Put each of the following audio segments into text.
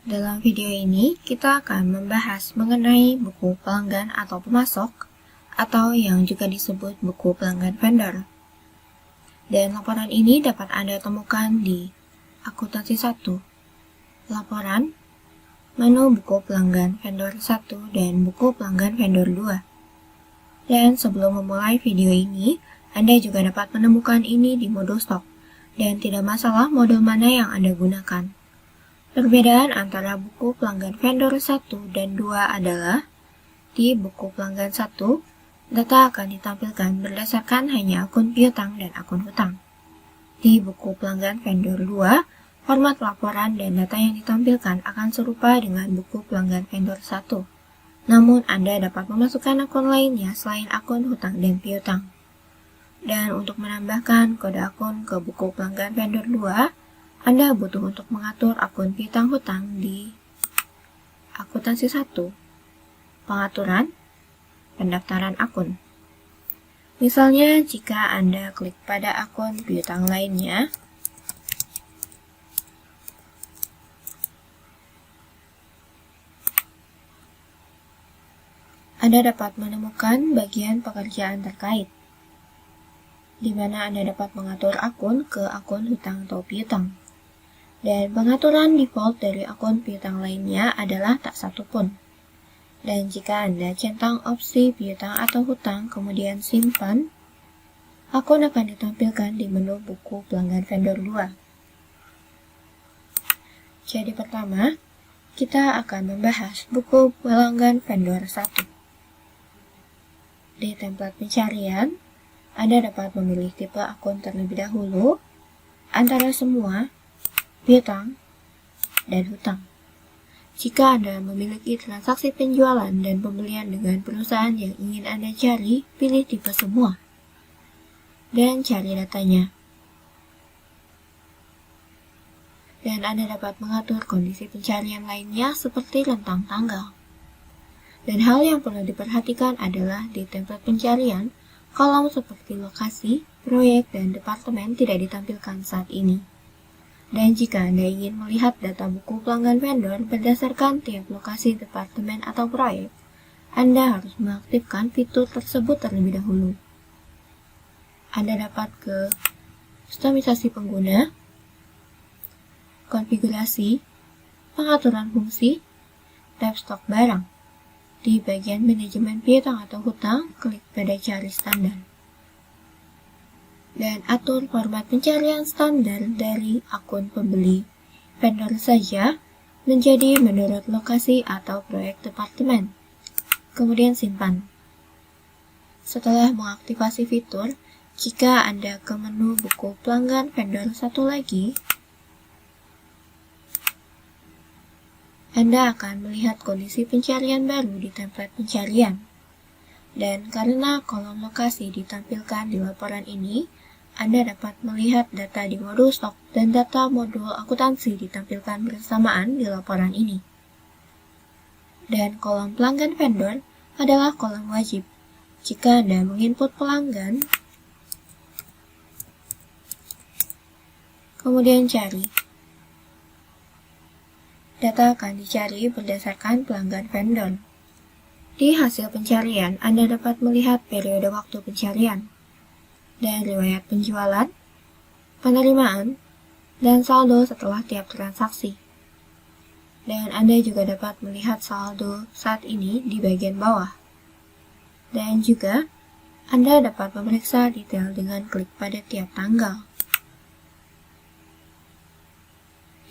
Dalam video ini, kita akan membahas mengenai buku pelanggan atau pemasok, atau yang juga disebut buku pelanggan vendor. Dan laporan ini dapat Anda temukan di akuntansi 1, laporan, menu buku pelanggan vendor 1 dan buku pelanggan vendor 2. Dan sebelum memulai video ini, Anda juga dapat menemukan ini di mode stok, dan tidak masalah mode mana yang Anda gunakan. Perbedaan antara buku pelanggan vendor 1 dan 2 adalah, di buku pelanggan 1, data akan ditampilkan berdasarkan hanya akun piutang dan akun hutang. Di buku pelanggan vendor 2, format laporan dan data yang ditampilkan akan serupa dengan buku pelanggan vendor 1. Namun, Anda dapat memasukkan akun lainnya selain akun hutang dan piutang. Dan untuk menambahkan kode akun ke buku pelanggan vendor 2, Anda butuh untuk mengatur akun piutang hutang di akuntansi 1, pengaturan, pendaftaran akun. Misalnya, jika Anda klik pada akun piutang lainnya, Anda dapat menemukan bagian pekerjaan terkait, di mana Anda dapat mengatur akun ke akun hutang atau piutang. Dan pengaturan default dari akun piutang lainnya adalah tak satu pun. Dan jika Anda centang opsi piutang atau hutang kemudian simpan, akun akan ditampilkan di menu buku pelanggan vendor 2. Jadi pertama, kita akan membahas buku pelanggan vendor 1. Di template pencarian, Anda dapat memilih tipe akun terlebih dahulu, antara semua, piutang, dan hutang. Jika Anda memiliki transaksi penjualan dan pembelian dengan perusahaan yang ingin Anda cari, pilih tipe semua, dan cari datanya. Dan Anda dapat mengatur kondisi pencarian lainnya seperti rentang tanggal. Dan hal yang perlu diperhatikan adalah di template pencarian, kolom seperti lokasi, proyek, dan departemen tidak ditampilkan saat ini. Dan jika Anda ingin melihat data buku pelanggan vendor berdasarkan tiap lokasi, departemen, atau proyek, Anda harus mengaktifkan fitur tersebut terlebih dahulu. Anda dapat ke kustomisasi pengguna, konfigurasi, pengaturan fungsi, tab stok barang. Di bagian manajemen piutang atau hutang, klik pada cari standar. Dan atur format pencarian standar dari akun pembeli vendor saja menjadi menurut lokasi atau proyek departemen. Kemudian simpan. Setelah mengaktifasi fitur, jika Anda ke menu buku pelanggan vendor 1 lagi, Anda akan melihat kondisi pencarian baru di template pencarian. Dan karena kolom lokasi ditampilkan di laporan ini, Anda dapat melihat data di modul stok dan data modul akuntansi ditampilkan bersamaan di laporan ini. Dan kolom pelanggan vendor adalah kolom wajib. Jika Anda menginput pelanggan, kemudian cari, data akan dicari berdasarkan pelanggan vendor. Di hasil pencarian, Anda dapat melihat periode waktu pencarian, dan riwayat penjualan, penerimaan, dan saldo setelah tiap transaksi. Dan Anda juga dapat melihat saldo saat ini di bagian bawah. Dan juga, Anda dapat memeriksa detail dengan klik pada tiap tanggal.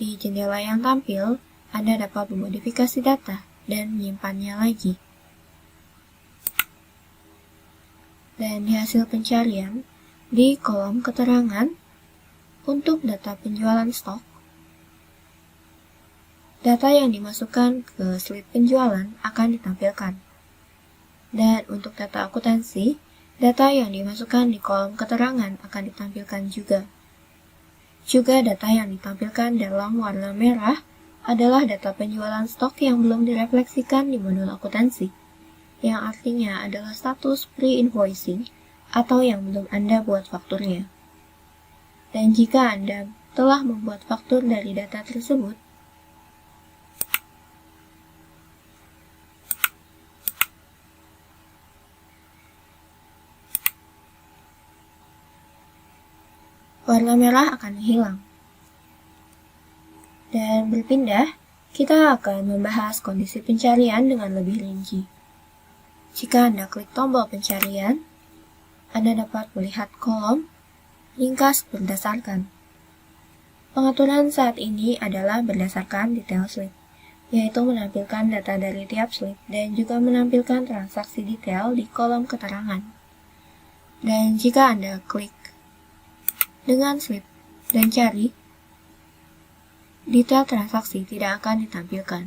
Di jendela yang tampil, Anda dapat memodifikasi data dan menyimpannya lagi. Dan di hasil pencarian, di kolom keterangan, untuk data penjualan stok, data yang dimasukkan ke slip penjualan akan ditampilkan. Dan untuk data akuntansi, data yang dimasukkan di kolom keterangan akan ditampilkan juga. Juga data yang ditampilkan dalam warna merah adalah data penjualan stok yang belum direfleksikan di modul akuntansi, yang artinya adalah status pre-invoicing atau yang belum Anda buat fakturnya. Dan jika Anda telah membuat faktur dari data tersebut, warna merah akan hilang. Dan berpindah, kita akan membahas kondisi pencarian dengan lebih rinci. Jika Anda klik tombol pencarian, Anda dapat melihat kolom ringkas berdasarkan. Pengaturan saat ini adalah berdasarkan detail slip, yaitu menampilkan data dari tiap slip dan juga menampilkan transaksi detail di kolom keterangan. Dan jika Anda klik dengan slip dan cari, detail transaksi tidak akan ditampilkan.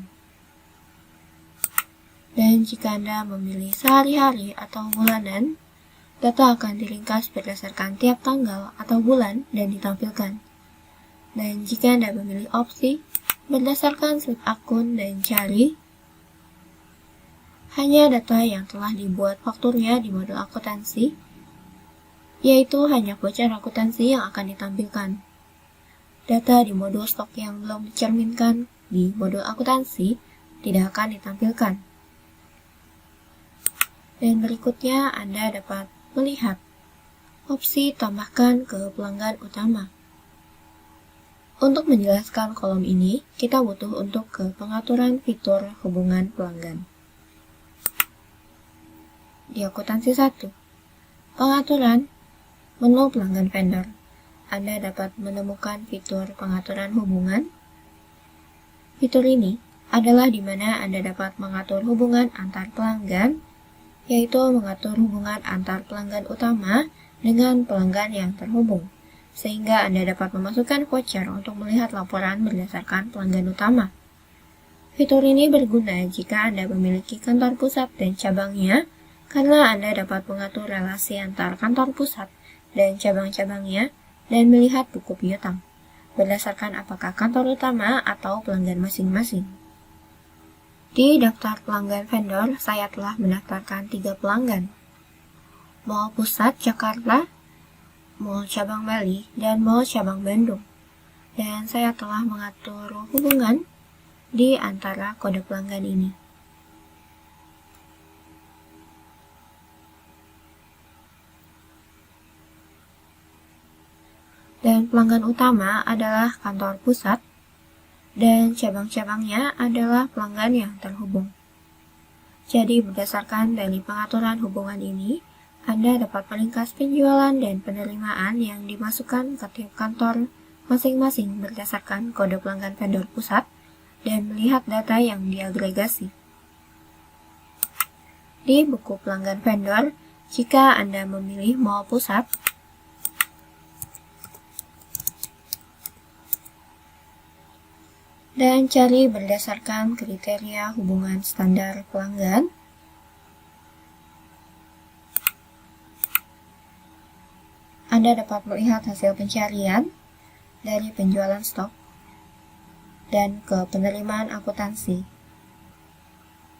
Dan jika Anda memilih sehari-hari atau bulanan, data akan diringkas berdasarkan tiap tanggal atau bulan dan ditampilkan. Dan jika Anda memilih opsi berdasarkan slip akun dan cari, hanya data yang telah dibuat fakturnya di modul akuntansi, yaitu hanya voucher akuntansi yang akan ditampilkan. Data di modul stok yang belum dicerminkan di modul akuntansi tidak akan ditampilkan. Dan berikutnya Anda dapat melihat opsi tambahkan ke pelanggan utama. Untuk menjelaskan kolom ini, kita butuh untuk ke pengaturan fitur hubungan pelanggan. Di akuntansi 1, pengaturan menu pelanggan vendor, Anda dapat menemukan fitur pengaturan hubungan. Fitur ini adalah di mana Anda dapat mengatur hubungan antar pelanggan, yaitu mengatur hubungan antar pelanggan utama dengan pelanggan yang terhubung, sehingga Anda dapat memasukkan voucher untuk melihat laporan berdasarkan pelanggan utama. Fitur ini berguna jika Anda memiliki kantor pusat dan cabangnya, karena Anda dapat mengatur relasi antar kantor pusat dan cabang-cabangnya dan melihat buku piutang, berdasarkan apakah kantor utama atau pelanggan masing-masing. Di daftar pelanggan vendor, saya telah mendaftarkan 3 pelanggan. Mall Pusat Jakarta, Mall Cabang Bali, dan Mall Cabang Bandung. Dan saya telah mengatur hubungan di antara kode pelanggan ini. Dan pelanggan utama adalah kantor pusat, dan cabang-cabangnya adalah pelanggan yang terhubung. Jadi berdasarkan dari pengaturan hubungan ini, Anda dapat meringkas penjualan dan penerimaan yang dimasukkan ke tiap kantor masing-masing berdasarkan kode pelanggan vendor pusat dan melihat data yang diagregasi. Di buku pelanggan vendor, jika Anda memilih mall pusat, dan cari berdasarkan kriteria hubungan standar pelanggan, Anda dapat melihat hasil pencarian dari penjualan stok dan ke penerimaan akuntansi.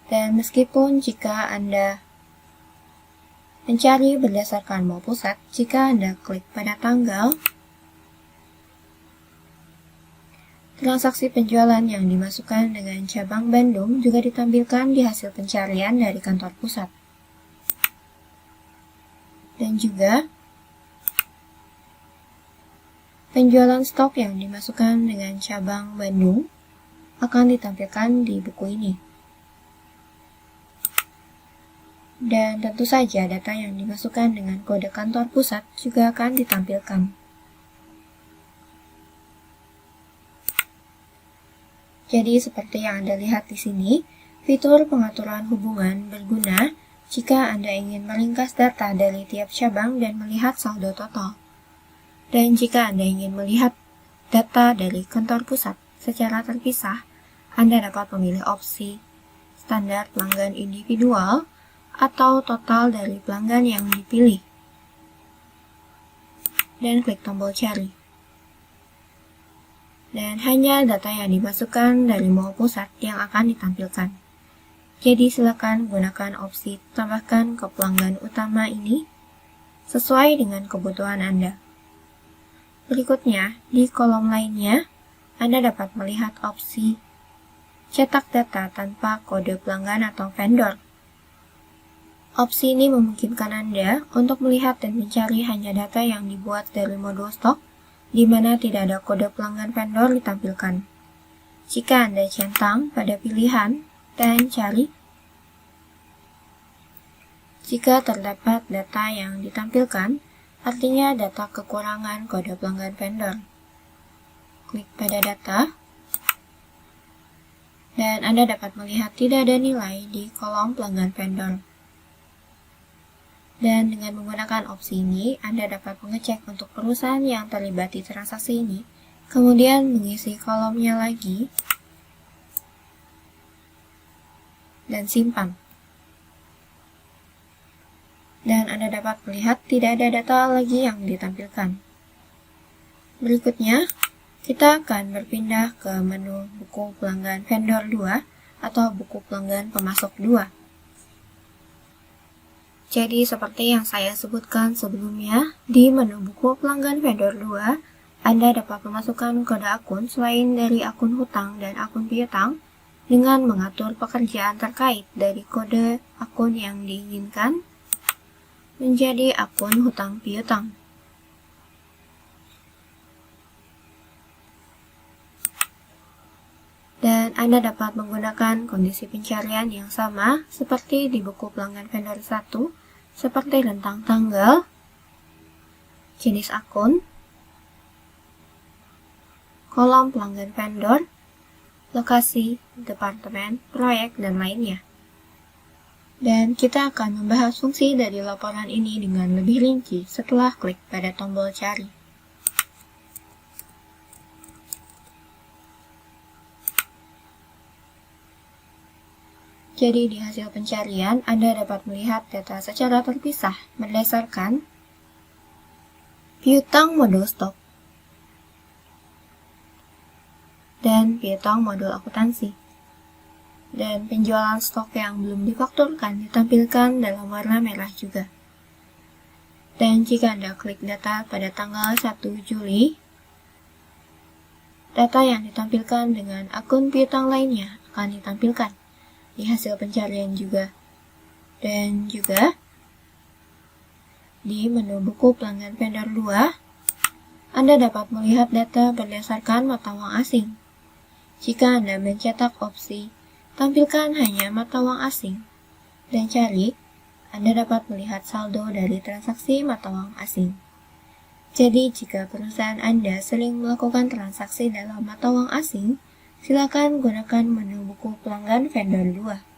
Dan meskipun jika Anda mencari berdasarkan mall pusat, jika Anda klik pada tanggal, transaksi penjualan yang dimasukkan dengan cabang Bandung juga ditampilkan di hasil pencarian dari kantor pusat. Dan juga penjualan stok yang dimasukkan dengan cabang Bandung akan ditampilkan di buku ini. Dan tentu saja data yang dimasukkan dengan kode kantor pusat juga akan ditampilkan. Jadi seperti yang Anda lihat di sini, fitur pengaturan hubungan berguna jika Anda ingin meringkas data dari tiap cabang dan melihat saldo total. Dan jika Anda ingin melihat data dari kantor pusat secara terpisah, Anda dapat memilih opsi standar pelanggan individual atau total dari pelanggan yang dipilih. Dan klik tombol cari. Dan hanya data yang dimasukkan dari mall pusat yang akan ditampilkan. Jadi silakan gunakan opsi tambahkan ke pelanggan utama ini sesuai dengan kebutuhan Anda. Berikutnya, di kolom lainnya, Anda dapat melihat opsi cetak data tanpa kode pelanggan atau vendor. Opsi ini memungkinkan Anda untuk melihat dan mencari hanya data yang dibuat dari modul stok di mana tidak ada kode pelanggan vendor ditampilkan. Jika Anda centang pada pilihan dan cari, jika terdapat data yang ditampilkan, artinya data kekurangan kode pelanggan vendor. Klik pada data, dan Anda dapat melihat tidak ada nilai di kolom pelanggan vendor. Dan dengan menggunakan opsi ini, Anda dapat mengecek untuk perusahaan yang terlibat di transaksi ini, kemudian mengisi kolomnya lagi, dan simpan. Dan Anda dapat melihat tidak ada data lagi yang ditampilkan. Berikutnya, kita akan berpindah ke menu buku pelanggan vendor 2 atau buku pelanggan pemasok 2. Jadi seperti yang saya sebutkan sebelumnya, di menu buku pelanggan vendor 2, Anda dapat memasukkan kode akun selain dari akun hutang dan akun piutang dengan mengatur pekerjaan terkait dari kode akun yang diinginkan menjadi akun hutang piutang. Dan Anda dapat menggunakan kondisi pencarian yang sama seperti di buku pelanggan vendor 1, seperti tentang tanggal, jenis akun, kolom pelanggan vendor, lokasi, departemen, proyek, dan lainnya. Dan kita akan membahas fungsi dari laporan ini dengan lebih rinci setelah klik pada tombol cari. Jadi di hasil pencarian, Anda dapat melihat data secara terpisah berdasarkan piutang modul stok dan piutang modul akuntansi. Dan penjualan stok yang belum difakturkan ditampilkan dalam warna merah juga. Dan jika Anda klik data pada tanggal 1 Juli, data yang ditampilkan dengan akun piutang lainnya akan ditampilkan di hasil pencarian juga. Dan juga di menu buku pelanggan vendor 2, Anda dapat melihat data berdasarkan mata uang asing. Jika Anda mencetak opsi tampilkan hanya mata uang asing dan cari, Anda dapat melihat saldo dari transaksi mata uang asing. Jadi jika perusahaan Anda sering melakukan transaksi dalam mata uang asing, silakan gunakan menu buku pelanggan vendor 2.